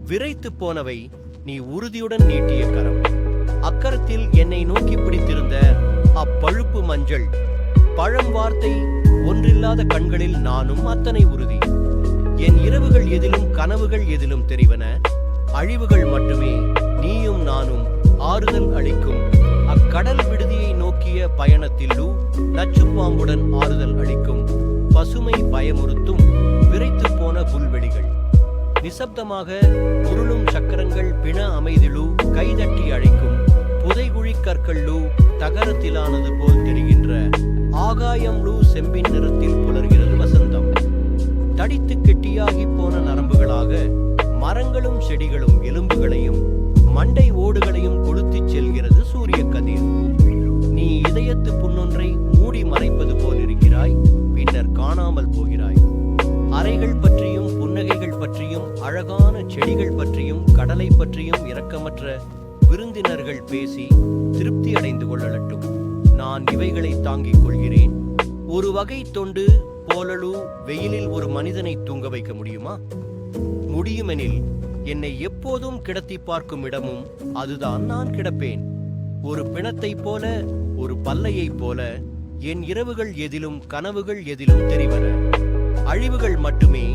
விரைத்து போனவை நீ உறுதியுடன் நீட்டிய கரம். அக்கரத்தில் என்னை நோக்கி பிடித்திருந்த அப்பழுப்பு மஞ்சள் பழம் வார்த்தை ஒன்றில்லாத கண்களில் நானும் அத்தனை உறுதி. என் இரவுகள் எதிலும் கனவுகள் எதிலும் தெரிவன, அழிவுகள் மட்டுமே நீயும் நானும் ஆறுதல் அளிக்கும். அக்கடல் விடுதியை நோக்கிய பயணத்தில் நச்சுப்பாம்புடன் ஆறுதல் அளிக்கும். பசுமை பயமுறுத்தும் விரைத்து போன புல்வெளிகள். நிசப்தமாக உருளும் சக்கரங்கள் பிண அமைதிலு கைதட்டி அழைக்கும். புதைகுழி கற்கள்ளு தகரத்திலானது போல் தெரிகின்ற ஆகாயம் செம்பின் நிறத்தில் புலர்கிறது வசந்தம். தடித்து கெட்டியாகி போன நரம்புகளாக மரங்களும் செடிகளும் எலும்புகளையும் மண்டை ஓடுகளையும் கொளுத்திச் செல்கிறது சூரிய கதிர். நீ இதயத்து புண்ணொன்றை மூடி மறைப்பது போல் இருக்கிறாய், பின்னர் காணாமல் போகிறாய். அறைகள் பற்றியும் புன்னகைகள் பற்றியும் அழகான செடிகள் பற்றியும் கடலை பற்றியும் இரக்கமற்ற விருந்தினர்கள் பேசி திருப்தி அடைந்து கொள்ளட்டும். நான் இவைகளை தாங்கிக் கொள்கிறேன். ஒரு வகை தொண்டு போலலு வெயிலில் ஒரு மனிதனை தூங்க வைக்க முடியுமா? முடியுமெனில் என்னை எப்போதும் கிடத்தி பார்க்கும் இடமும் அதுதான் நான் கிடப்பேன். ஒரு பிணத்தைப் போல, ஒரு பல்லையைப் போல என் இரவுகள் எதிலும் கனவுகள் எதிலும் தெரிவன. அழிவுகள் மட்டுமே